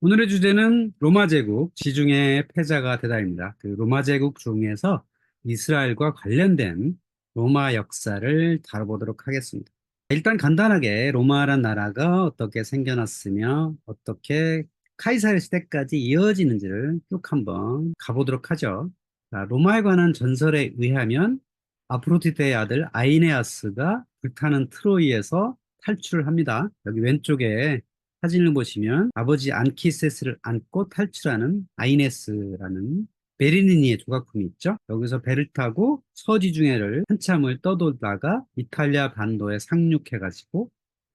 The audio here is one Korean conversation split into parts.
오늘의 주제는 로마 제국 지중해 패자가 되다입니다. 그 로마 제국 중에서 이스라엘과 관련된 로마 역사를 다뤄보도록 하겠습니다. 일단 간단하게 로마란 나라가 어떻게 생겨났으며 어떻게 카이사르 시대까지 이어지는지를 쭉 한번 가보도록 하죠. 자, 로마에 관한 전설에 의하면 아프로디테의 아들 아이네아스가 불타는 트로이에서 탈출을 합니다. 여기 왼쪽에 사진을 보시면 아버지 안키세스를 안고 탈출하는 아이네스라는 베르니니의 조각품이 있죠. 여기서 배를 타고 서지중해를 한참을 떠돌다가 이탈리아 반도에 상륙해가지고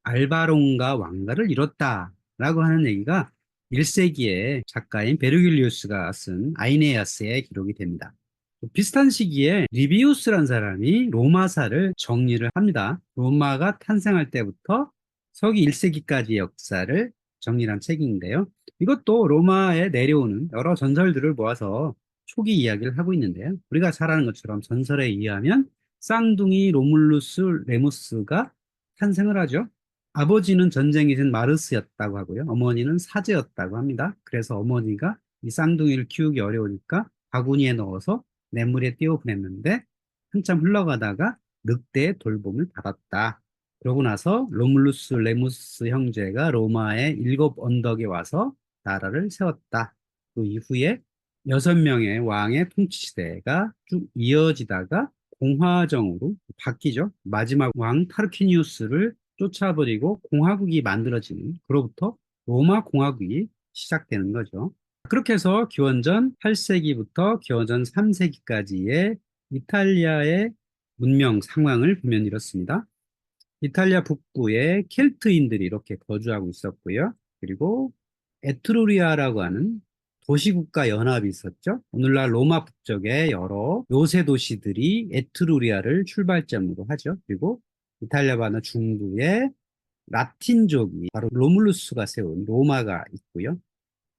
알바롱가 왕가를 이뤘다라고 하는 얘기가 1세기에 작가인 베르길리우스가 쓴 아이네아스의 기록이 됩니다. 비슷한 시기에 리비우스란 사람이 로마사를 정리를 합니다. 로마가 탄생할 때부터 서기 1세기까지의 역사를 정리한 책인데요. 이것도 로마에 내려오는 여러 전설들을 모아서 초기 이야기를 하고 있는데요. 우리가 잘 아는 것처럼 전설에 의하면 쌍둥이 로물루스 레무스가 탄생을 하죠. 아버지는 전쟁이 된 마르스였다고 하고요. 어머니는 사제였다고 합니다. 그래서 어머니가 이 쌍둥이를 키우기 어려우니까 바구니에 넣어서 냇물에 띄워 보냈는데 한참 흘러가다가 늑대의 돌봄을 받았다. 그러고 나서 로물루스 레무스 형제가 로마의 일곱 언덕에 와서 나라를 세웠다. 그 이후에 6명의 왕의 통치 시대가 쭉 이어지다가 공화정으로 바뀌죠. 마지막 왕 타르퀴니우스를 쫓아버리고 공화국이 만들어지는, 그로부터 로마 공화국이 시작되는 거죠. 그렇게 해서 기원전 8세기부터 기원전 3세기까지의 이탈리아의 문명 상황을 보면 이렇습니다. 이탈리아 북부에 켈트인들이 이렇게 거주하고 있었고요. 그리고 에트루리아라고 하는 도시국가 연합이 있었죠. 오늘날 로마 북쪽의 여러 요새 도시들이 에트루리아를 출발점으로 하죠. 그리고 이탈리아 반도 중부에 라틴족이 바로 로물루스가 세운 로마가 있고요.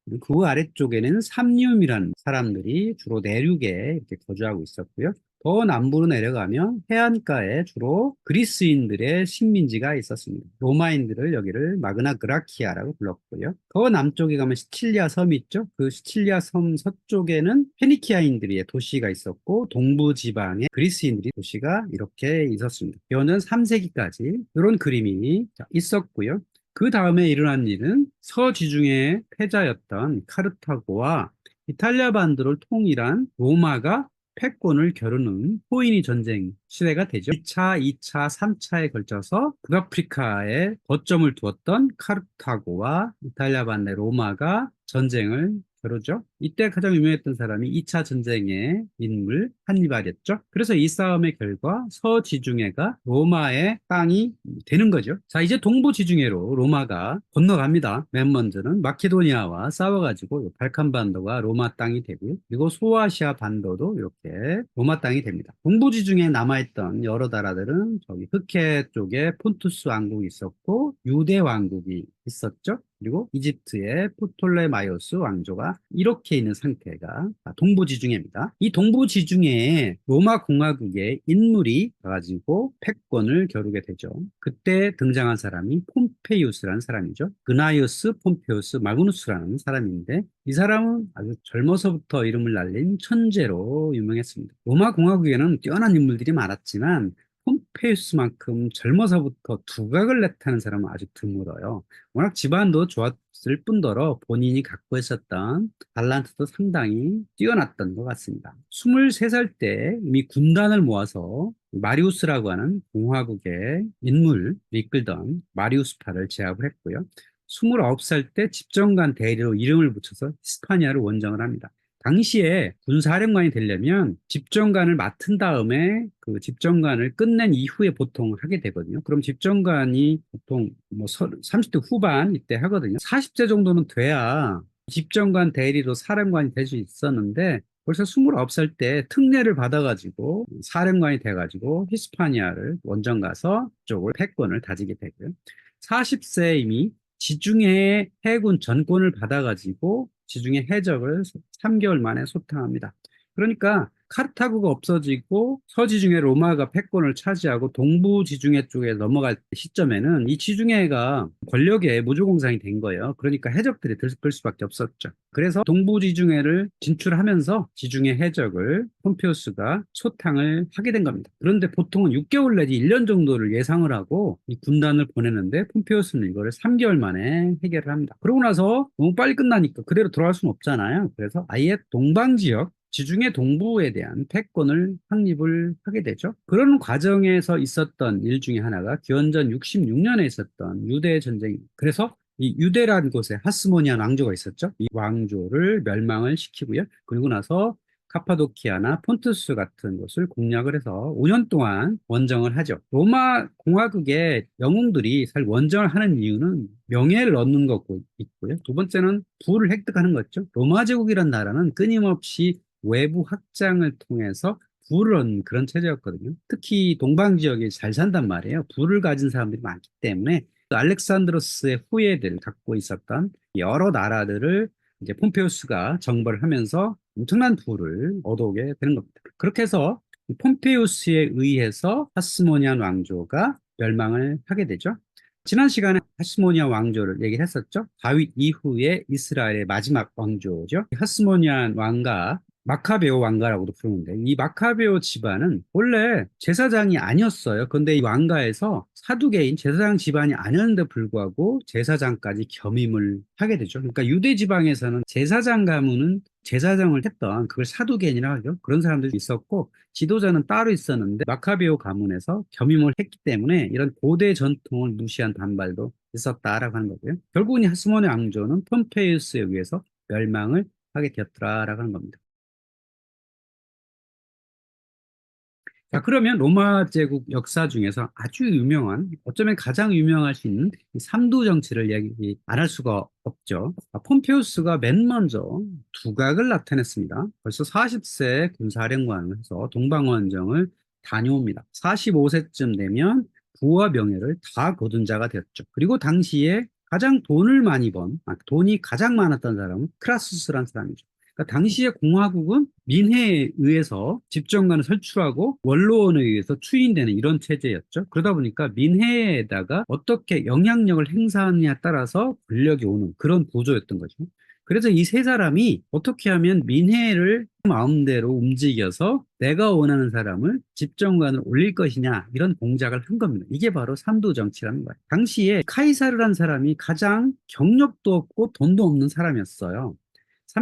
그리고 그 아래쪽에는 삼듐이라는 사람들이 주로 내륙에 이렇게 거주하고 있었고요. 더 남부로 내려가면 해안가에 주로 그리스인들의 식민지가 있었습니다. 로마인들을 여기를 마그나 그라키아라고 불렀고요. 더 남쪽에 가면 시칠리아 섬이 있죠. 그 시칠리아 섬 서쪽에는 페니키아인들의 도시가 있었고 동부 지방에 그리스인들이 도시가 이렇게 있었습니다. 기원전 3세기까지 이런 그림이 있었고요. 그 다음에 일어난 일은 서지중해 패자였던 카르타고와 이탈리아 반도를 통일한 로마가 패권을 겨루는 호인이 전쟁 시대가 되죠. 1차, 2차, 3차에 걸쳐서 북아프리카에 거점을 두었던 카르타고와 이탈리아 반대 로마가 전쟁을 겨루죠. 이때 가장 유명했던 사람이 2차 전쟁의 인물 한니발이었죠. 그래서 이 싸움의 결과 서지중해가 로마의 땅이 되는 거죠. 자, 이제 동부지중해로 로마가 건너갑니다. 맨 먼저는 마케도니아와 싸워가지고 발칸 반도가 로마 땅이 되고요. 그리고 소아시아 반도도 이렇게 로마 땅이 됩니다. 동부지중해에 남아있던 여러 나라들은 저기 흑해 쪽에 폰투스 왕국이 있었고 유대 왕국이 있었죠. 그리고 이집트의 프톨레마이오스 왕조가 이렇게 있는 상태가 동부지중해입니다. 이 동부지중해에 로마 공화국의 인물이 가지고 패권을 겨루게 되죠. 그때 등장한 사람이 폼페이우스라는 사람이죠. 그나이우스 폼페이우스 마그누스라는 사람인데 이 사람은 아주 젊어서부터 이름을 날린 천재로 유명했습니다. 로마 공화국에는 뛰어난 인물들이 많았지만 폼페이우스만큼 젊어서부터 두각을 나타내는 사람은 아주 드물어요. 워낙 집안도 좋았을 뿐더러 본인이 갖고 있었던 탤런트도 상당히 뛰어났던 것 같습니다. 23살 때 이미 군단을 모아서 마리우스라고 하는 공화국의 인물을 이끌던 마리우스파를 제압을 했고요. 29살 때 집정관 대리로 이름을 붙여서 히스파니아를 원정을 합니다. 당시에 군사령관이 되려면 집정관을 맡은 다음에 그 집정관을 끝낸 이후에 보통 하게 되거든요. 그럼 집정관이 보통 뭐 30대 후반 이때 하거든요. 40세 정도는 돼야 집정관 대리로 사령관이 될 수 있었는데 벌써 29살 때 특례를 받아가지고 사령관이 돼가지고 히스파니아를 원정 가서 쪽을 패권을 다지게 되고요. 40세 이미 지중해 해군 전권을 받아가지고 지중해 해적을 3개월 만에 소탕합니다. 그러니까 카르타고가 없어지고 서지중해 로마가 패권을 차지하고 동부 지중해 쪽에 넘어갈 시점에는 이 지중해가 권력의 무주공산이 된 거예요. 그러니까 해적들이 들끓을 수밖에 없었죠. 그래서 동부 지중해를 진출하면서 지중해 해적을 폼페우스가 소탕을 하게 된 겁니다. 그런데 보통은 6개월 내지 1년 정도를 예상을 하고 이 군단을 보내는데 폼페우스는 이거를 3개월 만에 해결을 합니다. 그러고 나서 너무 빨리 끝나니까 그대로 돌아갈 수는 없잖아요. 그래서 아예 동방 지역 지중해 동부에 대한 패권을 확립을 하게 되죠. 그런 과정에서 있었던 일 중에 하나가 기원전 66년에 있었던 유대 전쟁입니다. 그래서 이 유대라는 곳에 하스모니안 왕조가 있었죠. 이 왕조를 멸망을 시키고요. 그리고 나서 카파도키아나 폰투스 같은 곳을 공략을 해서 5년 동안 원정을 하죠. 로마 공화국의 영웅들이 사실 원정을 하는 이유는 명예를 얻는 것고 있고요. 두 번째는 부를 획득하는 거죠. 로마 제국이란 나라는 끊임없이 외부 확장을 통해서 부를 얻는 그런 체제였거든요. 특히 동방 지역에 잘 산단 말이에요. 부를 가진 사람들이 많기 때문에 알렉산드로스의 후예들 갖고 있었던 여러 나라들을 이제 폼페우스가 정벌을 하면서 엄청난 부를 얻어오게 되는 겁니다. 그렇게 해서 폼페우스에 의해서 하스모니안 왕조가 멸망을 하게 되죠. 지난 시간에 하스모니안 왕조를 얘기했었죠. 다윗 이후에 이스라엘의 마지막 왕조죠. 하스모니안 왕가 마카베오 왕가라고도 부르는데 이 마카베오 집안은 원래 제사장이 아니었어요. 그런데 이 왕가에서 사두개인 제사장 집안이 아니었는데 불구하고 제사장까지 겸임을 하게 되죠. 그러니까 유대 지방에서는 제사장 가문은 제사장을 했던 그걸 사두개인이라고 하죠. 그런 사람들이 있었고 지도자는 따로 있었는데 마카베오 가문에서 겸임을 했기 때문에 이런 고대 전통을 무시한 반발도 있었다라고 하는 거고요. 결국은 이 하스모니 왕조는 폼페이우스에 의해서 멸망을 하게 되었더라라고 하는 겁니다. 자, 그러면 로마 제국 역사 중에서 아주 유명한, 어쩌면 가장 유명할 수 있는 이 삼두 정치를 얘기 안 할 수가 없죠. 폼페우스가 맨 먼저 두각을 나타냈습니다. 벌써 40세 군사령관을 해서 동방원정을 다녀옵니다. 45세쯤 되면 부와 명예를 다 거둔 자가 되었죠. 그리고 당시에 가장 돈을 많이 돈이 가장 많았던 사람은 크라수스라는 사람이죠. 그러니까 당시의 공화국은 민회에 의해서 집정관을 설출하고 원로원에 의해서 추인되는 이런 체제였죠. 그러다 보니까 민회에다가 어떻게 영향력을 행사하느냐에 따라서 권력이 오는 그런 구조였던 거죠. 그래서 이 세 사람이 어떻게 하면 민회를 마음대로 움직여서 내가 원하는 사람을 집정관을 올릴 것이냐 이런 공작을 한 겁니다. 이게 바로 삼도 정치라는 거예요. 당시에 카이사르라는 사람이 가장 경력도 없고 돈도 없는 사람이었어요.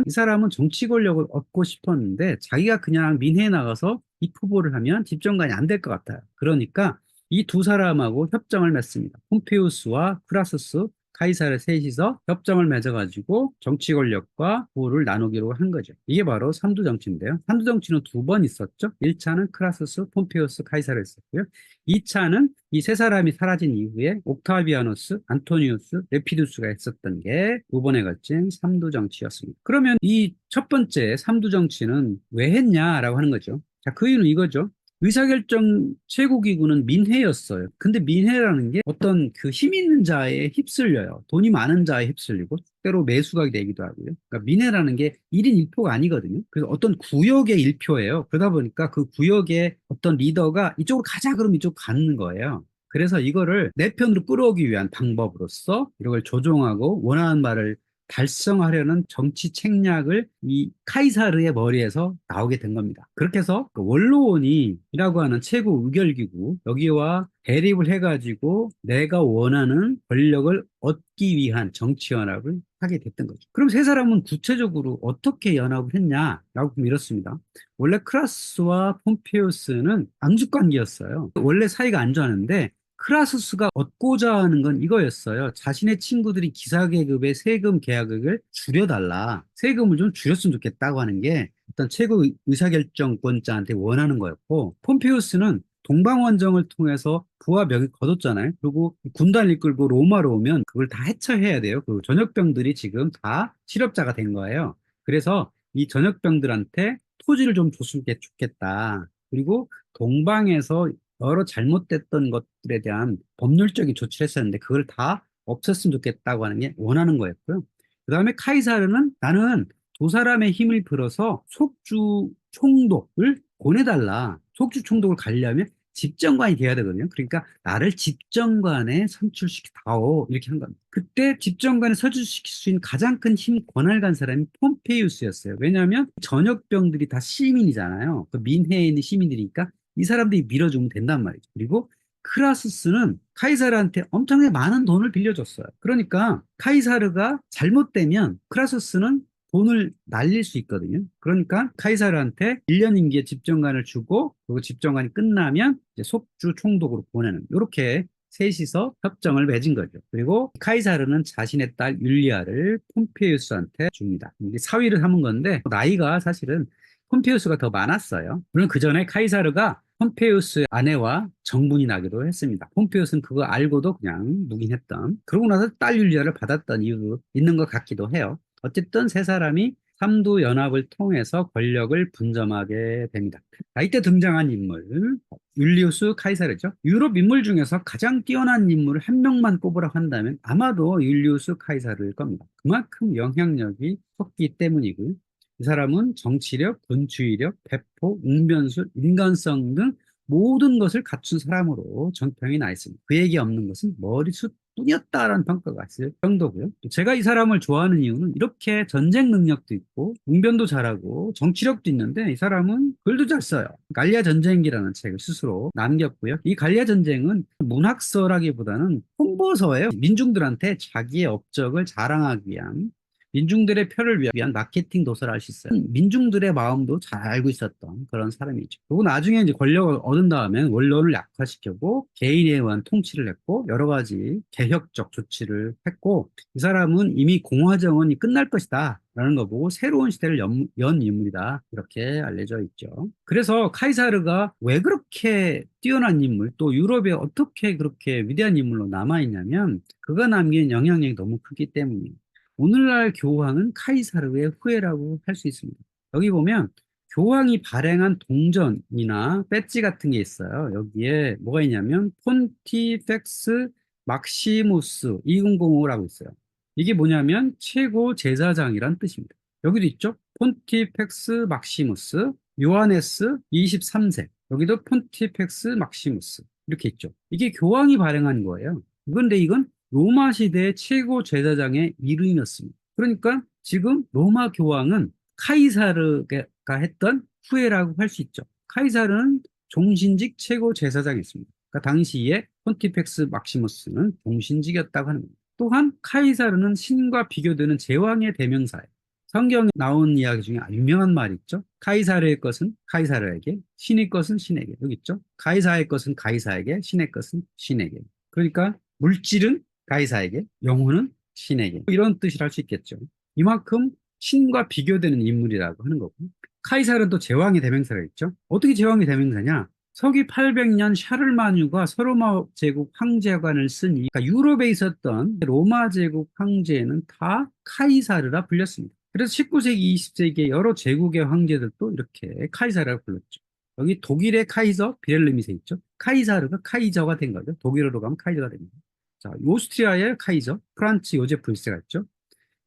이 사람은 정치 권력을 얻고 싶었는데 자기가 그냥 민회에 나가서 입 후보를 하면 집정관이 안 될 것 같아요. 그러니까 이 두 사람하고 협정을 맺습니다. 폼페우스와 크라수스, 카이사르 셋이서 협정을 맺어가지고 정치 권력과 부를 나누기로 한 거죠. 이게 바로 삼두 정치인데요. 삼두 정치는 두 번 있었죠. 1차는 크라수스, 폼페우스, 카이사르 있었고요. 2차는 이 세 사람이 사라진 이후에 옥타비아누스, 안토니우스, 레피두스가 했었던 게 두 번에 걸친 삼두 정치였습니다. 그러면 이 첫 번째 삼두 정치는 왜 했냐라고 하는 거죠. 자, 그 이유는 이거죠. 의사결정 최고기구는 민회였어요. 근데 민회라는 게 어떤 그 힘 있는 자에 휩쓸려요. 돈이 많은 자에 휩쓸리고 때로 매수가 되기도 하고요. 그러니까 민회라는 게 1인 1표가 아니거든요. 그래서 어떤 구역의 1표예요. 그러다 보니까 그 구역의 어떤 리더가 이쪽으로 가자 그러면 이쪽 가는 거예요. 그래서 이거를 내 편으로 끌어오기 위한 방법으로서 이걸 조종하고 원하는 바를 달성하려는 정치 책략을 이 카이사르의 머리에서 나오게 된 겁니다. 그렇게 해서 그 원로원이라고 하는 최고 의결기구 여기와 대립을 해가지고 내가 원하는 권력을 얻기 위한 정치 연합을 하게 됐던 거죠. 그럼 세 사람은 구체적으로 어떻게 연합을 했냐라고 보면 이렇습니다. 원래 크라스와 폼페우스는 앙숙관계였어요. 원래 사이가 안 좋았는데 크라수스가 얻고자 하는 건 이거였어요. 자신의 친구들이 기사계급의 세금 계약액을 줄여달라. 세금을 좀 줄였으면 좋겠다고 하는 게 어떤 최고 의사결정권자한테 원하는 거였고, 폼페우스는 동방원정을 통해서 부와 명예 거뒀잖아요. 그리고 군단을 이끌고 로마로 오면 그걸 다 해처해야 돼요. 그 전역병들이 지금 다 실업자가 된 거예요. 그래서 이 전역병들한테 토지를 좀 줬으면 좋겠다. 그리고 동방에서 여러 잘못됐던 것들에 대한 법률적인 조치를 했었는데 그걸 다 없앴으면 좋겠다고 하는 게 원하는 거였고요. 그 다음에 카이사르는 나는 두 사람의 힘을 빌어서 속주 총독을 보내달라. 속주 총독을 가려면 집정관이 돼야 되거든요. 그러니까 나를 집정관에 선출시키다오 이렇게 한 겁니다. 그때 집정관에 선출시킬 수 있는 가장 큰 힘 권한을 간 사람이 폼페이우스였어요. 왜냐하면 전역병들이 다 시민이잖아요. 그 민회에 있는 시민들이니까 이 사람들이 밀어주면 된단 말이죠. 그리고 크라수스는 카이사르한테 엄청나게 많은 돈을 빌려줬어요. 그러니까 카이사르가 잘못되면 크라수스는 돈을 날릴 수 있거든요. 그러니까 카이사르한테 1년 임기의 집정관을 주고 그리고 집정관이 끝나면 이제 속주 총독으로 보내는 이렇게 셋이서 협정을 맺은 거죠. 그리고 카이사르는 자신의 딸 율리아를 폼페이우스한테 줍니다. 이게 사위를 삼은 건데 나이가 사실은 폼페이우스가 더 많았어요. 물론 그 전에 카이사르가 폼페이우스의 아내와 정분이 나기도 했습니다. 폼페이우스는 그거 알고도 그냥 묵인했던, 그러고 나서 딸 율리아를 받았던 이유도 있는 것 같기도 해요. 어쨌든 세 사람이 삼두 연합을 통해서 권력을 분점하게 됩니다. 이때 등장한 인물 율리우스 카이사르죠. 유럽 인물 중에서 가장 뛰어난 인물을 한 명만 꼽으라고 한다면 아마도 율리우스 카이사르일 겁니다. 그만큼 영향력이 컸기 때문이고요. 이 사람은 정치력, 군주의력, 배포, 웅변술, 인간성 등 모든 것을 갖춘 사람으로 정평이 나 있습니다. 그에게 없는 것은 머리숱 뿐이었다라는 평가가 있을 정도고요. 제가 이 사람을 좋아하는 이유는 이렇게 전쟁 능력도 있고 웅변도 잘하고 정치력도 있는데 이 사람은 글도 잘 써요. 갈리아 전쟁기라는 책을 스스로 남겼고요. 이 갈리아 전쟁은 문학서라기보다는 홍보서예요. 민중들한테 자기의 업적을 자랑하기 위한, 민중들의 표를 위한 마케팅 도서를 할 수 있어요. 민중들의 마음도 잘 알고 있었던 그런 사람이죠. 그리고 나중에 이제 권력을 얻은 다음에 원로를 약화시키고 개인에 의한 통치를 했고 여러 가지 개혁적 조치를 했고, 이 사람은 이미 공화정원이 끝날 것이다 라는 거 보고 새로운 시대를 연 인물이다 이렇게 알려져 있죠. 그래서 카이사르가 왜 그렇게 뛰어난 인물, 또 유럽에 어떻게 그렇게 위대한 인물로 남아있냐면 그가 남긴 영향력이 너무 크기 때문이에요. 오늘날 교황은 카이사르의 후예라고 할 수 있습니다. 여기 보면 교황이 발행한 동전이나 배지 같은 게 있어요. 여기에 뭐가 있냐면 폰티펙스 막시무스 2005라고 있어요. 이게 뭐냐면 최고 제사장이란 뜻입니다. 여기도 있죠. 폰티펙스 막시무스 요하네스 23세. 여기도 폰티펙스 막시무스 이렇게 있죠. 이게 교황이 발행한 거예요. 그런데 이건 로마 시대의 최고 제사장의 이름이었습니다. 그러니까 지금 로마 교황은 카이사르가 했던 후예라고 할 수 있죠. 카이사르는 종신직 최고 제사장이었습니다. 그러니까 당시에 폰티펙스 막시무스는 종신직이었다고 하는 겁니다. 또한 카이사르는 신과 비교되는 제왕의 대명사예요. 성경에 나온 이야기 중에 유명한 말이 있죠. 카이사르의 것은 카이사르에게, 신의 것은 신에게. 여기 있죠. 카이사의 것은 카이사에게, 신의 것은 신에게. 그러니까 물질은 가이사에게, 영혼은 신에게. 이런 뜻이라 할 수 있겠죠. 이만큼 신과 비교되는 인물이라고 하는 거고. 카이사르는 또 제왕의 대명사가 있죠. 어떻게 제왕의 대명사냐? 서기 800년 샤를마뉴가 서로마 제국 황제관을 쓰니 그러니까 유럽에 있었던 로마 제국 황제는 다 카이사르라 불렸습니다. 그래서 19세기, 20세기의 여러 제국의 황제들도 이렇게 카이사르라 불렀죠. 여기 독일의 카이저 비렐름이세 있죠. 카이사르가 카이저가 된 거죠. 독일어로 가면 카이저가 됩니다. 자, 오스트리아의 카이저, 프란츠 요제프 1세가 있죠.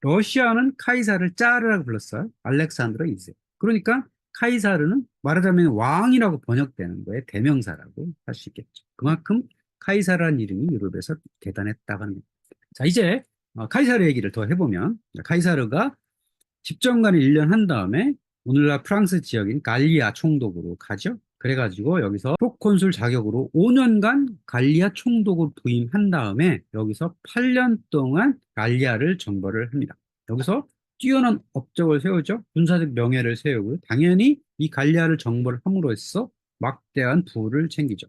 러시아는 카이사르를 짜르라고 불렀어요. 알렉산드로 2세. 그러니까 카이사르는 말하자면 왕이라고 번역되는 거에 대명사라고 할 수 있겠죠. 그만큼 카이사르라는 이름이 유럽에서 대단했다고 하는 겁니다. 자, 이제 카이사르 얘기를 더 해보면 카이사르가 집정관을 1년 한 다음에 오늘날 프랑스 지역인 갈리아 총독으로 가죠. 그래가지고 여기서 프로콘술 자격으로 5년간 갈리아 총독을 부임한 다음에 여기서 8년 동안 갈리아를 정벌을 합니다. 여기서 뛰어난 업적을 세우죠. 군사적 명예를 세우고 당연히 이 갈리아를 정벌을 함으로써 막대한 부를 챙기죠.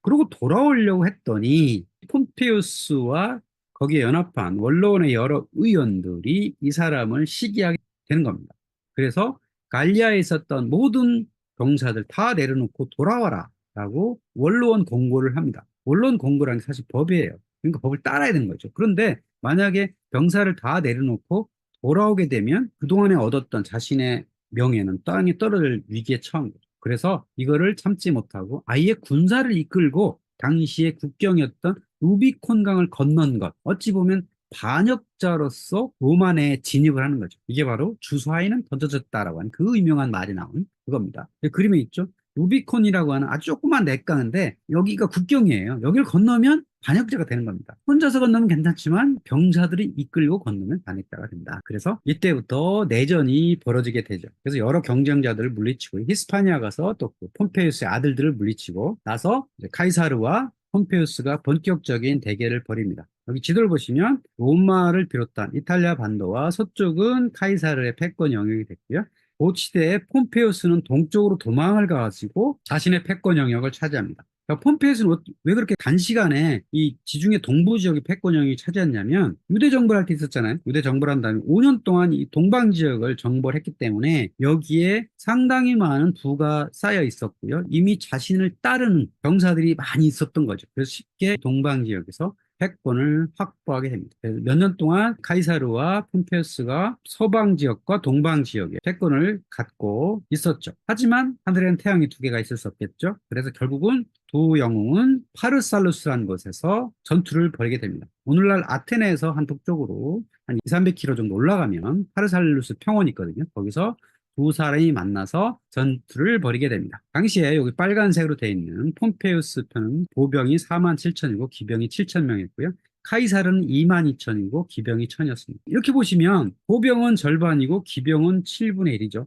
그리고 돌아오려고 했더니 폼페이우스와 거기에 연합한 원로원의 여러 의원들이 이 사람을 시기하게 되는 겁니다. 그래서 갈리아에 있었던 모든 병사들 다 내려놓고 돌아와라 라고 원로원 공고를 합니다. 원로원 공고라는 게 사실 법이에요. 그러니까 법을 따라야 되는 거죠. 그런데 만약에 병사를 다 내려놓고 돌아오게 되면 그동안에 얻었던 자신의 명예는 땅에 떨어질 위기에 처한 거죠. 그래서 이거를 참지 못하고 아예 군사를 이끌고 당시의 국경이었던 루비콘강을 건넌 것, 어찌 보면 반역자로서 로마 내에 진입을 하는 거죠. 이게 바로 주사위는 던져졌다라고 하는 그 유명한 말이 나온 그겁니다. 그림에 있죠. 루비콘이라고 하는 아주 조그만 냇가인데 여기가 국경이에요. 여기를 건너면 반역자가 되는 겁니다. 혼자서 건너면 괜찮지만 병사들이 이끌고 건너면 반역자가 된다. 그래서 이때부터 내전이 벌어지게 되죠. 그래서 여러 경쟁자들을 물리치고 히스파니아 가서 또그 폼페이우스의 아들들을 물리치고 나서 이제 카이사르와 폼페이우스가 본격적인 대결을 벌입니다. 여기 지도를 보시면 로마를 비롯한 이탈리아 반도와 서쪽은 카이사르의 패권 영역이 됐고요. 그 시대에 폼페이우스는 동쪽으로 도망을 가가지고 자신의 패권 영역을 차지합니다. 그러니까 폼페이우스는 왜 그렇게 단시간에 이 지중해 동부 지역의 패권 영역이 차지했냐면 유대 정벌할 때 있었잖아요. 유대 정벌한 다음에 5년 동안 이 동방 지역을 정벌했기 때문에 여기에 상당히 많은 부가 쌓여 있었고요. 이미 자신을 따르는 병사들이 많이 있었던 거죠. 그래서 쉽게 동방 지역에서 패권을 확보하게 됩니다. 몇 년 동안 카이사르와 폼페이우스가 서방 지역과 동방 지역에 패권을 갖고 있었죠. 하지만 하늘에는 태양이 두 개가 있을 수 없겠죠. 그래서 결국은 두 영웅은 파르살루스라는 곳에서 전투를 벌이게 됩니다. 오늘날 아테네에서 한 북쪽으로 한 2, 300km 정도 올라가면 파르살루스 평원이 있거든요. 거기서 두 사람이 만나서 전투를 벌이게 됩니다. 당시에 여기 빨간색으로 되어 있는 폼페이우스 편은 보병이 47,000이고 기병이 7,000명이었고요. 카이사르는 22,000이고 기병이 1,000이었습니다. 이렇게 보시면 보병은 절반이고 기병은 7분의 1이죠.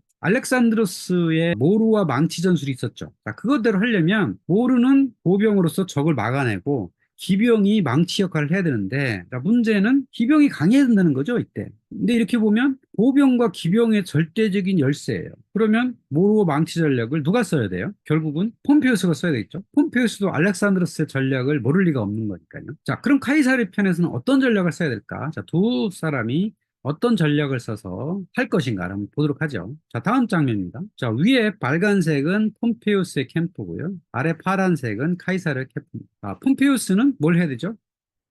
알렉산드로스의 모루와 망치 전술이 있었죠. 자, 그것대로 하려면 모루는 보병으로서 적을 막아내고 기병이 망치 역할을 해야 되는데, 자, 문제는 기병이 강해야 된다는 거죠, 이때. 근데 이렇게 보면 보병과 기병의 절대적인 열세예요. 그러면 모루와 망치 전략을 누가 써야 돼요? 결국은 폼페이우스가 써야 되겠죠. 폼페이우스도 알렉산드로스의 전략을 모를 리가 없는 거니까요. 자, 그럼 카이사르 편에서는 어떤 전략을 써야 될까? 자, 두 사람이 어떤 전략을 써서 할 것인가 한번 보도록 하죠. 자, 다음 장면입니다. 자, 위에 빨간색은 폼페이우스의 캠프고요. 아래 파란색은 카이사르의 캠프입니다. 아, 폼페이우스는 뭘 해야 되죠?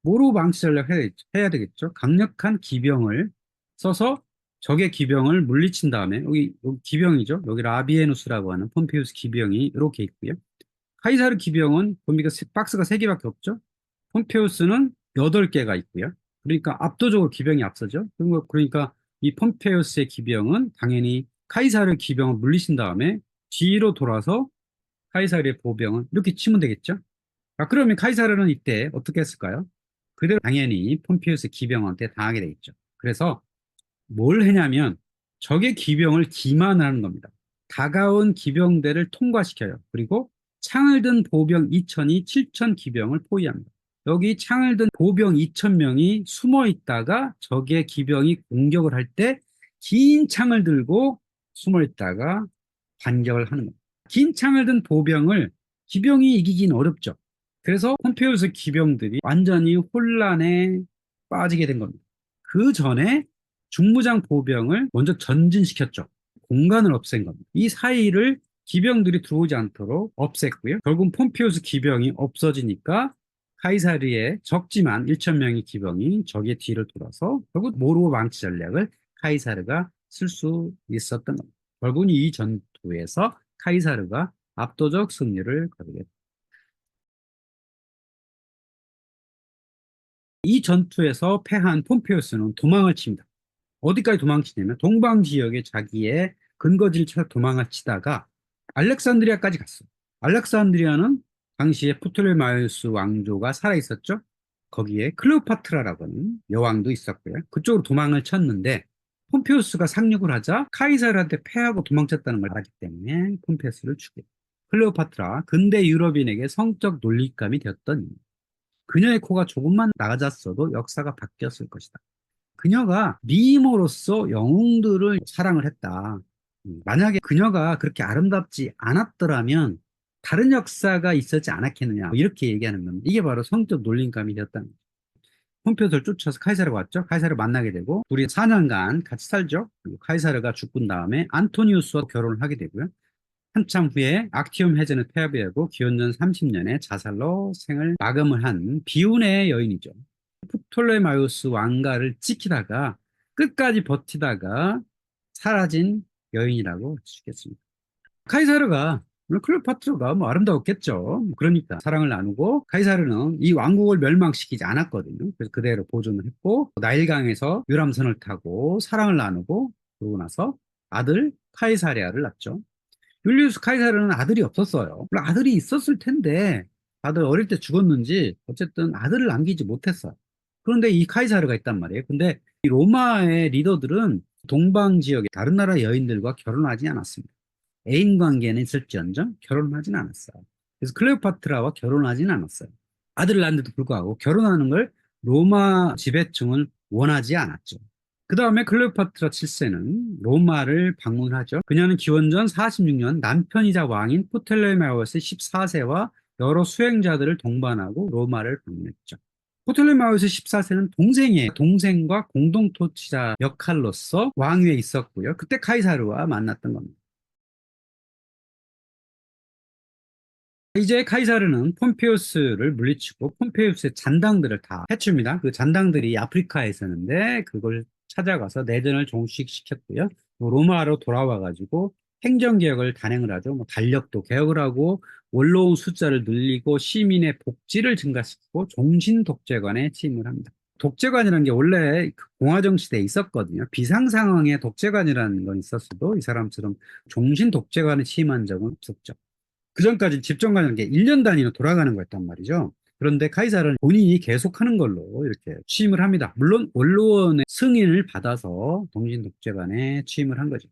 모로 방치 전략 해야 되겠죠. 강력한 기병을 써서 적의 기병을 물리친 다음에 여기 기병이죠. 여기 라비에누스라고 하는 폼페이우스 기병이 이렇게 있고요. 카이사르 기병은 보니까 박스가 3개밖에 없죠. 폼페이우스는 8개가 있고요. 그러니까 압도적으로 기병이 앞서죠. 그러니까 이 폼페이우스의 기병은 당연히 카이사르 기병을 물리친 다음에 뒤로 돌아서 카이사르의 보병은 이렇게 치면 되겠죠. 자, 그러면 카이사르는 이때 어떻게 했을까요? 그대로 당연히 폼페이우스 기병한테 당하게 되겠죠. 그래서 뭘 했냐면 적의 기병을 기만하는 겁니다. 다가온 기병대를 통과시켜요. 그리고 창을 든 보병 2천이 7천 기병을 포위합니다. 여기 창을 든 보병 2천 명이 숨어 있다가 적의 기병이 공격을 할 때 긴 창을 들고 숨어 있다가 반격을 하는 겁니다. 긴 창을 든 보병을 기병이 이기긴 어렵죠. 그래서 폼페이우스 기병들이 완전히 혼란에 빠지게 된 겁니다. 그 전에 중무장 보병을 먼저 전진시켰죠. 공간을 없앤 겁니다. 이 사이를 기병들이 들어오지 않도록 없앴고요. 결국 폼페이우스 기병이 없어지니까 카이사르의 적지만 1,000명의 기병이 적의 뒤를 돌아서 결국 모르고 망치 전략을 카이사르가 쓸 수 있었던 겁니다. 결국은 이 전투에서 카이사르가 압도적 승리를 거두게 됩니다. 이 전투에서 패한 폼페이우스는 도망을 칩니다. 어디까지 도망치냐면 동방 지역에 자기의 근거지를 찾아 도망을 치다가 알렉산드리아까지 갔어요. 알렉산드리아는 당시에 프톨레마이오스 왕조가 살아있었죠. 거기에 클레오파트라라고 하는 여왕도 있었고요. 그쪽으로 도망을 쳤는데 폼페이우스가 상륙을 하자 카이사르한테 패하고 도망쳤다는 걸 알았기 때문에 폼페이우스를 죽여요. 클레오파트라, 근대 유럽인에게 성적 놀림감이 되었던 이유. 그녀의 코가 조금만 낮았어도 역사가 바뀌었을 것이다. 그녀가 미모로서 영웅들을 사랑을 했다. 만약에 그녀가 그렇게 아름답지 않았더라면 다른 역사가 있었지 않았겠느냐. 뭐 이렇게 얘기하는 겁니다. 이게 바로 성적 놀림감이 되었다는 거죠. 폼페이오스를 쫓아서 카이사르가 왔죠. 카이사르 만나게 되고 둘이 4년간 같이 살죠. 그리고 카이사르가 죽은 다음에 안토니우스와 결혼을 하게 되고요. 한참 후에 악티움 해제는 폐업하고 기원전 30년에 자살로 생을 마감을 한 비운의 여인이죠. 프톨레마이오스 왕가를 지키다가 끝까지 버티다가 사라진 여인이라고 할 수 있겠습니다. 카이사르가 클레오파트라가 뭐 아름다웠겠죠. 그러니까 사랑을 나누고 카이사르는 이 왕국을 멸망시키지 않았거든요. 그래서 그대로 보존을 했고 나일강에서 유람선을 타고 사랑을 나누고 그러고 나서 아들 카이사리아를 낳죠. 율리우스 카이사르는 아들이 없었어요. 물론 아들이 있었을 텐데 아들 어릴 때 죽었는지 어쨌든 아들을 남기지 못했어요. 그런데 이 카이사르가 있단 말이에요. 근데 이 로마의 리더들은 동방 지역의 다른 나라 여인들과 결혼하지 않았습니다. 애인 관계는 있을지언정 결혼하진 않았어요. 그래서 클레오파트라와 결혼하진 않았어요. 아들을 낳는데도 불구하고 결혼하는 걸 로마 지배층은 원하지 않았죠. 그 다음에 클레오파트라 7세는 로마를 방문하죠. 그녀는 기원전 46년 남편이자 왕인 포텔레마우스 14세와 여러 수행자들을 동반하고 로마를 방문했죠. 포텔레마우스 14세는 동생이에요. 동생과 공동토치자 역할로서 왕위에 있었고요. 그때 카이사르와 만났던 겁니다. 이제 카이사르는 폼페이우스를 물리치고 폼페이우스의 잔당들을 다 해칩니다. 그 잔당들이 아프리카에 있었는데 그걸 찾아가서 내전을 종식시켰고요. 또 로마로 돌아와가지고 행정개혁을 단행을 하죠. 뭐 달력도 개혁을 하고 원로원 숫자를 늘리고 시민의 복지를 증가시키고 종신독재관에 취임을 합니다. 독재관이라는 게 원래 그 공화정 시대에 있었거든요. 비상상황에 독재관이라는 건 있었어도 이 사람처럼 종신독재관에 취임한 적은 없었죠. 그 전까지 집정관이라는 게 1년 단위로 돌아가는 거였단 말이죠. 그런데 카이사르는 본인이 계속하는 걸로 이렇게 취임을 합니다. 물론 원로원의 승인을 받아서 동신독재관에 취임을 한 거죠.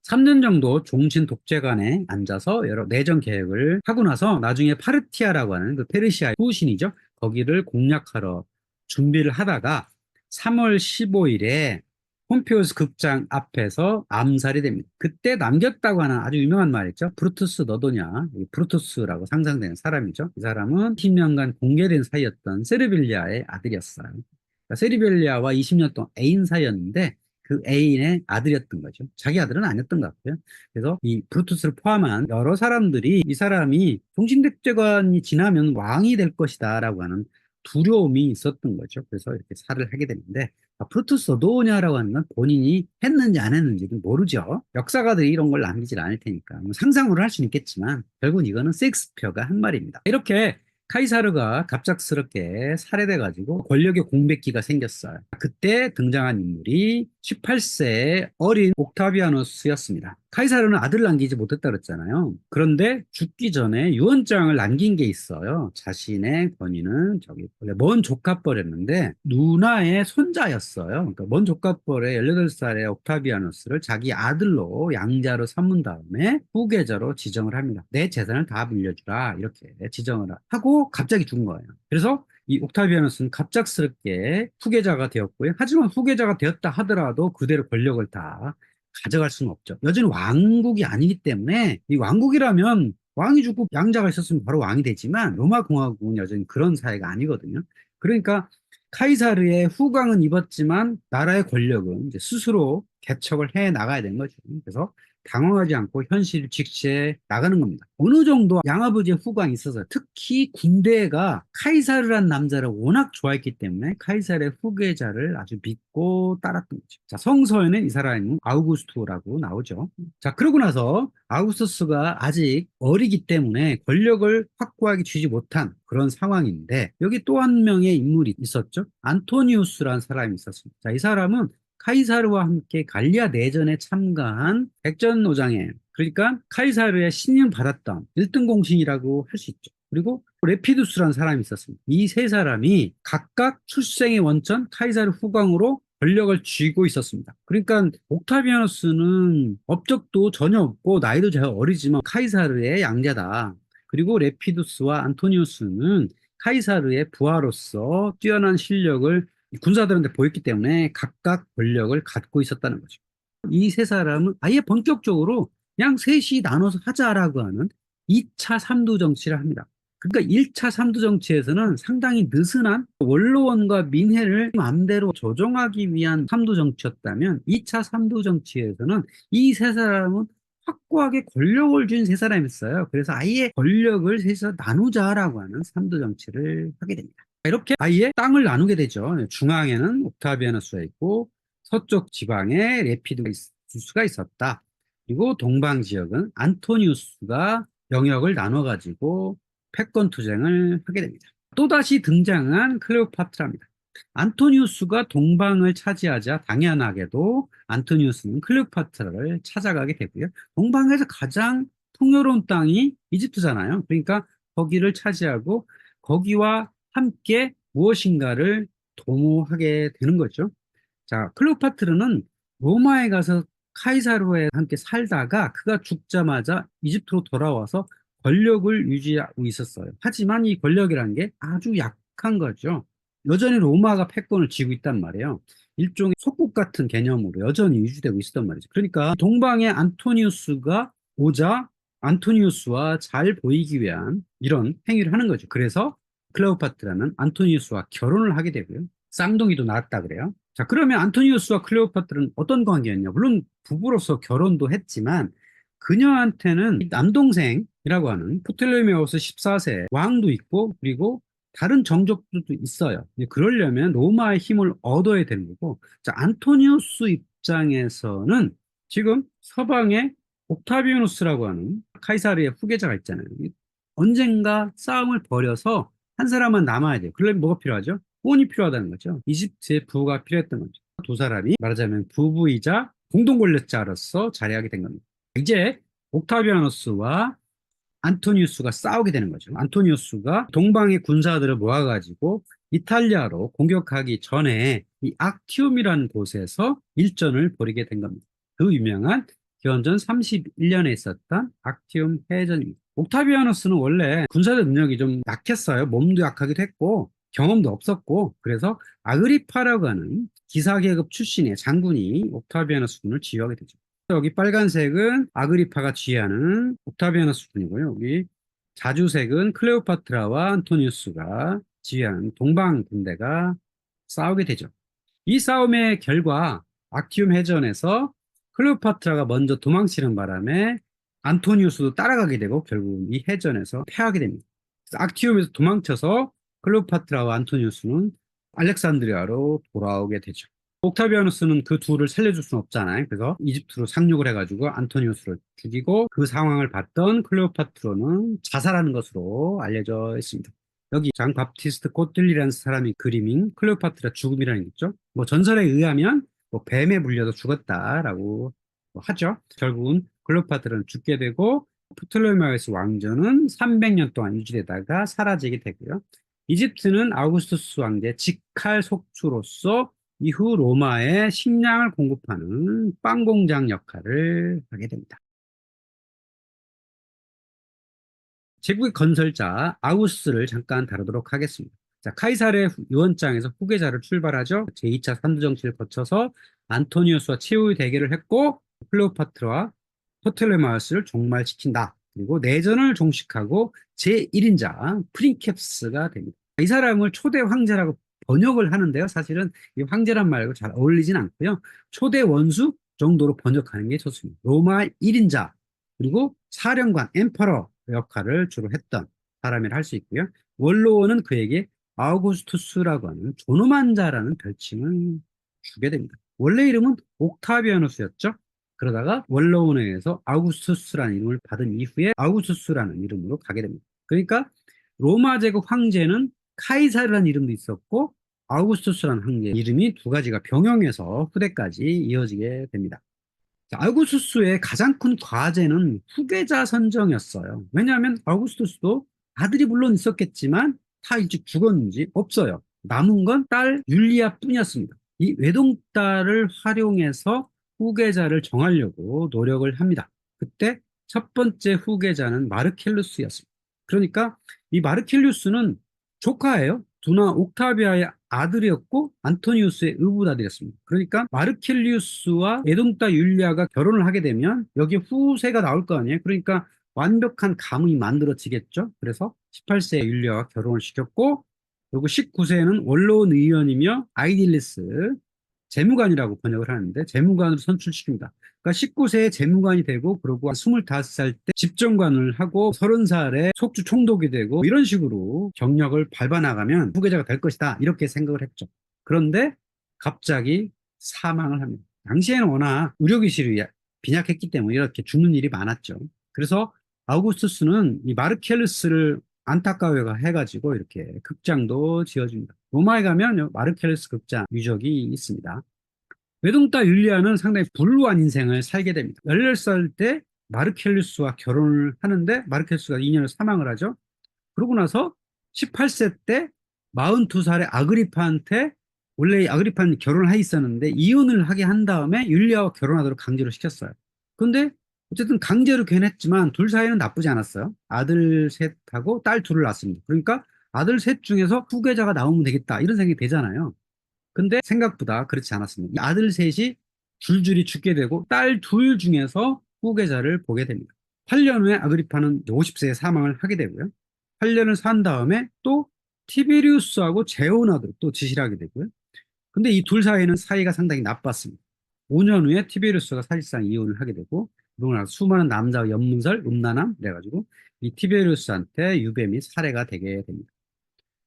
3년 정도 종신독재관에 앉아서 여러 내정 계획을 하고 나서 나중에 파르티아라고 하는 그 페르시아의 후신이죠. 거기를 공략하러 준비를 하다가 3월 15일에 폼페이우스 극장 앞에서 암살이 됩니다. 그때 남겼다고 하는 아주 유명한 말 있죠. 브루투스 너도냐. 이 브루투스라고 상상되는 사람이죠. 이 사람은 20년간 공개된 사이였던 세르빌리아의 아들이었어요. 그러니까 세르빌리아와 20년 동안 애인 사이였는데 그 애인의 아들이었던 거죠. 자기 아들은 아니었던 것 같고요. 그래서 이 브루투스를 포함한 여러 사람들이 이 사람이 종신독재관이 지나면 왕이 될 것이다라고 하는 두려움이 있었던 거죠. 그래서 이렇게 살을 하게 되는데 브루투스 어도냐라고 하는 건 본인이 했는지 안 했는지는 모르죠. 역사가들이 이런 걸 남기질 않을 테니까 뭐 상상으로 할 수는 있겠지만 결국은 이거는 셰익스피어가 한 말입니다. 이렇게 카이사르가 갑작스럽게 살해돼가지고 권력의 공백기가 생겼어요. 그때 등장한 인물이 18세의 어린 옥타비아누스였습니다. 카이사르는 아들을 남기지 못했다 그랬잖아요. 그런데 죽기 전에 유언장을 남긴 게 있어요. 자신의 권위는 저기 원래 먼 조카뻘이었는데 누나의 손자였어요. 그러니까 먼 조카뻘의 18살의 옥타비아누스를 자기 아들로 양자로 삼은 다음에 후계자로 지정을 합니다. 내 재산을 다 물려주라 이렇게 지정을 하고 갑자기 죽은 거예요. 그래서 이 옥타비아누스는 갑작스럽게 후계자가 되었고요. 하지만 후계자가 되었다 하더라도 그대로 권력을 다 가져갈 수는 없죠. 여전히 왕국이 아니기 때문에 이 왕국이라면 왕이 죽고 양자가 있었으면 바로 왕이 되지만 로마 공화국은 여전히 그런 사회가 아니거든요. 그러니까 카이사르의 후광은 입었지만 나라의 권력은 이제 스스로 개척을 해 나가야 되는 거죠. 그래서 당황하지 않고 현실을 직시해 나가는 겁니다. 어느 정도 양아버지의 후광이 있어서 특히 군대가 카이사르란 남자를 워낙 좋아했기 때문에 카이사르의 후계자를 아주 믿고 따랐던 거죠. 자, 성서에는 이 사람은 아우구스투라고 나오죠. 자, 그러고 나서 아우구스투스가 아직 어리기 때문에 권력을 확고하게 쥐지 못한 그런 상황인데 여기 또 한 명의 인물이 있었죠. 안토니우스라는 사람이 있었습니다. 자, 이 사람은 카이사르와 함께 갈리아 내전에 참가한 백전노장이에요. 그러니까 카이사르의 신임 받았던 1등 공신이라고 할 수 있죠. 그리고 레피두스라는 사람이 있었습니다. 이 세 사람이 각각 출생의 원천 카이사르 후광으로 권력을 쥐고 있었습니다. 그러니까 옥타비아누스는 업적도 전혀 없고 나이도 제가 어리지만 카이사르의 양자다. 그리고 레피두스와 안토니우스는 카이사르의 부하로서 뛰어난 실력을 군사들한테 보였기 때문에 각각 권력을 갖고 있었다는 거죠. 이 세 사람은 아예 본격적으로 그냥 셋이 나눠서 하자라고 하는 2차 삼두 정치를 합니다. 그러니까 1차 삼두 정치에서는 상당히 느슨한 원로원과 민회를 마음대로 조정하기 위한 삼두 정치였다면 2차 삼두 정치에서는 이 세 사람은 확고하게 권력을 쥔 세 사람이었어요. 그래서 아예 권력을 셋이서 나누자라고 하는 삼두 정치를 하게 됩니다. 이렇게 아예 땅을 나누게 되죠. 중앙에는 옥타비아누스가 있고 서쪽 지방에 레피두스가 있었다. 그리고 동방 지역은 안토니우스가 영역을 나눠가지고 패권 투쟁을 하게 됩니다. 또다시 등장한 클레오파트라입니다. 안토니우스가 동방을 차지하자 당연하게도 안토니우스는 클레오파트라를 찾아가게 되고요. 동방에서 가장 풍요로운 땅이 이집트잖아요. 그러니까 거기를 차지하고 거기와 함께 무엇인가를 도모하게 되는 거죠. 자, 클레오파트라는 로마에 가서 카이사르와 함께 살다가 그가 죽자마자 이집트로 돌아와서 권력을 유지하고 있었어요. 하지만 이 권력이라는 게 아주 약한 거죠. 여전히 로마가 패권을 쥐고 있단 말이에요. 일종의 속국 같은 개념으로 여전히 유지되고 있었단 말이죠. 그러니까 동방의 안토니우스가 오자 안토니우스와 잘 보이기 위한 이런 행위를 하는 거죠. 그래서 클레오파트라는 안토니우스와 결혼을 하게 되고요. 쌍둥이도 낳았다 그래요. 자, 그러면 안토니우스와 클레오파트라는 어떤 관계였냐? 물론 부부로서 결혼도 했지만 그녀한테는 남동생이라고 하는 프톨레미오스 14세 왕도 있고 그리고 다른 정족들도 있어요. 그러려면 로마의 힘을 얻어야 되는 거고, 자, 안토니우스 입장에서는 지금 서방에 옥타비아누스라고 하는 카이사르의 후계자가 있잖아요. 언젠가 싸움을 벌여서 한 사람만 남아야 돼요. 그러려면 뭐가 필요하죠? 혼이 필요하다는 거죠. 이집트의 부가 필요했던 거죠. 두 사람이 말하자면 부부이자 공동 권력자로서 자리하게 된 겁니다. 이제 옥타비아누스와 안토니우스가 싸우게 되는 거죠. 안토니우스가 동방의 군사들을 모아가지고 이탈리아로 공격하기 전에 이 악티움이라는 곳에서 일전을 벌이게 된 겁니다. 그 유명한 기원전 31년에 있었던 악티움 해전입니다. 옥타비아누스는 원래 군사적 능력이 좀 약했어요. 몸도 약하기도 했고 경험도 없었고 그래서 아그리파라고 하는 기사계급 출신의 장군이 옥타비아누스 군을 지휘하게 되죠. 여기 빨간색은 아그리파가 지휘하는 옥타비아누스 군이고요. 여기 자주색은 클레오파트라와 안토니우스가 지휘하는 동방 군대가 싸우게 되죠. 이 싸움의 결과 악티움 해전에서 클레오파트라가 먼저 도망치는 바람에 안토니우스도 따라가게 되고 결국 이 해전에서 패하게 됩니다. 악티움에서 도망쳐서 클레오파트라와 안토니우스는 알렉산드리아로 돌아오게 되죠. 옥타비아누스는 그 둘을 살려줄 수는 없잖아요. 그래서 이집트로 상륙을 해가지고 안토니우스를 죽이고 그 상황을 봤던 클레오파트로는 자살하는 것으로 알려져 있습니다. 여기 장 바프티스트 코틀리라는 사람이 그림인 클레오파트라 죽음이라는 게 있죠. 뭐 전설에 의하면 뭐 뱀에 물려서 죽었다라고 하죠. 결국은 클레오파트라는 죽게 되고 프톨레마이오스 왕조는 300년 동안 유지되다가 사라지게 되고요. 이집트는 아우구스투스 왕제 직할 속주로서 이후 로마에 식량을 공급하는 빵 공장 역할을 하게 됩니다. 제국의 건설자 아우구스를 잠깐 다루도록 하겠습니다. 자, 카이사르의 유언장에서 후계자를 출발하죠. 제2차 산두정치를 거쳐서 안토니우스와 최후의 대결을 했고 클레오파트라와 토텔레마우스를 종말시킨다. 그리고 내전을 종식하고 제1인자 프린캡스가 됩니다. 이 사람을 초대 황제라고 번역을 하는데요. 사실은 이 황제란 말고 잘 어울리진 않고요. 초대 원수 정도로 번역하는 게 좋습니다. 로마 1인자 그리고 사령관 엠퍼러 역할을 주로 했던 사람이라 할 수 있고요. 원로원은 그에게 아우구스투스라고 하는 존엄한 자라는 별칭을 주게 됩니다. 원래 이름은 옥타비아누스였죠. 그러다가 원로원에 의해서 아우구스투스라는 이름을 받은 이후에 아우구스투스라는 이름으로 가게 됩니다. 그러니까 로마 제국 황제는 카이사르라는 이름도 있었고 아우구스투스라는 황제 이름이 두 가지가 병영해서 후대까지 이어지게 됩니다. 자, 아우구스투스의 가장 큰 과제는 후계자 선정이었어요. 왜냐하면 아우구스투스도 아들이 물론 있었겠지만 다 일찍 죽었는지 없어요. 남은 건 딸 율리아 뿐이었습니다. 이 외동딸을 활용해서 후계자를 정하려고 노력을 합니다. 그때 첫 번째 후계자는 마르켈루스였습니다. 그러니까 이 마르켈루스는 조카예요. 두나 옥타비아의 아들이었고 안토니우스의 의붓아들이었습니다. 그러니까 마르켈리우스와 애동딸 율리아가 결혼을 하게 되면 여기 후세가 나올 거 아니에요. 그러니까 완벽한 가문이 만들어지겠죠. 그래서 18세에 율리아와 결혼을 시켰고 그리고 19세에는 원로원 의원이며 아이딜리스 재무관이라고 번역을 하는데 재무관으로 선출시킵니다. 그러니까 19세에 재무관이 되고 그러고 25살 때 집정관을 하고 30살에 속주 총독이 되고 이런 식으로 경력을 밟아나가면 후계자가 될 것이다 이렇게 생각을 했죠. 그런데 갑자기 사망을 합니다. 당시에는 워낙 의료기술이 빈약했기 때문에 이렇게 죽는 일이 많았죠. 그래서 아우구스투스는 이 마르켈루스를 안타까워 해가지고 이렇게 극장도 지어줍니다. 로마에 가면 마르켈루스 극장 유적이 있습니다. 외동딸 율리아는 상당히 불우한 인생을 살게 됩니다. 18살 때 마르켈루스와 결혼을 하는데 마르켈루스가 2년을 사망을 하죠. 그러고 나서 18세 때 42살의 아그리파한테, 원래 아그리파는 결혼을 해 있었는데 이혼을 하게 한 다음에 율리아와 결혼하도록 강제로 시켰어요. 근데 어쨌든 강제로 결혼했지만 둘 사이는 나쁘지 않았어요. 아들 셋하고 딸 둘을 낳았습니다. 그러니까 아들 셋 중에서 후계자가 나오면 되겠다 이런 생각이 되잖아요. 근데 생각보다 그렇지 않았습니다. 이 아들 셋이 줄줄이 죽게 되고 딸 둘 중에서 후계자를 보게 됩니다. 8년 후에 아그리파는 50세에 사망을 하게 되고요. 8년을 산 다음에 또 티베리우스하고 재혼하도록 또 지시를 하게 되고요. 근데 이 둘 사이는 사이가 상당히 나빴습니다. 5년 후에 티베리우스가 사실상 이혼을 하게 되고, 그러고 나서 수많은 남자와 연문설, 음란함 그래가지고 이 티베리우스한테 유배 및 살해가 되게 됩니다.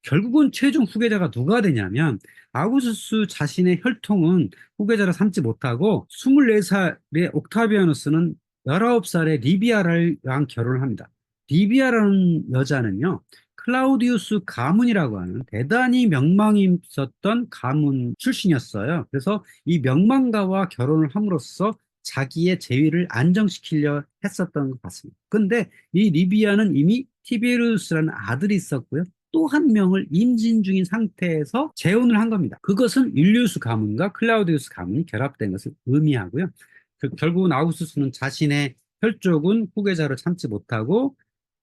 결국은 최종 후계자가 누가 되냐면 아구스투스 자신의 혈통은 후계자를 삼지 못하고 24살의 옥타비아누스는 19살의 리비아랑 결혼을 합니다. 리비아라는 여자는요, 클라우디우스 가문이라고 하는 대단히 명망이 있었던 가문 출신이었어요. 그래서 이 명망가와 결혼을 함으로써 자기의 재위를 안정시키려 했었던 것 같습니다. 근데 이 리비아는 이미 티베리우스라는 아들이 있었고요. 또 한 명을 임신 중인 상태에서 재혼을 한 겁니다. 그것은 율리우스 가문과 클라우디우스 가문이 결합된 것을 의미하고요. 결국은 아우구스투스는 자신의 혈족은 후계자로 참지 못하고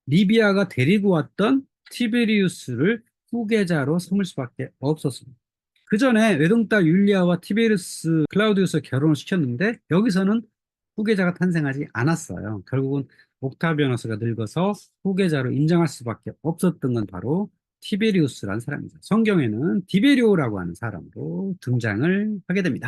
리비아가 데리고 왔던 티베리우스를 후계자로 삼을 수밖에 없었습니다. 그 전에 외동딸 율리아와 티베리우스 클라우디우스 결혼을 시켰는데 여기서는 후계자가 탄생하지 않았어요. 결국은 옥타비아누스가 늙어서 후계자로 인정할 수밖에 없었던 건 바로 티베리우스라는 사람이죠. 성경에는 디베리오라고 하는 사람도 등장을 하게 됩니다.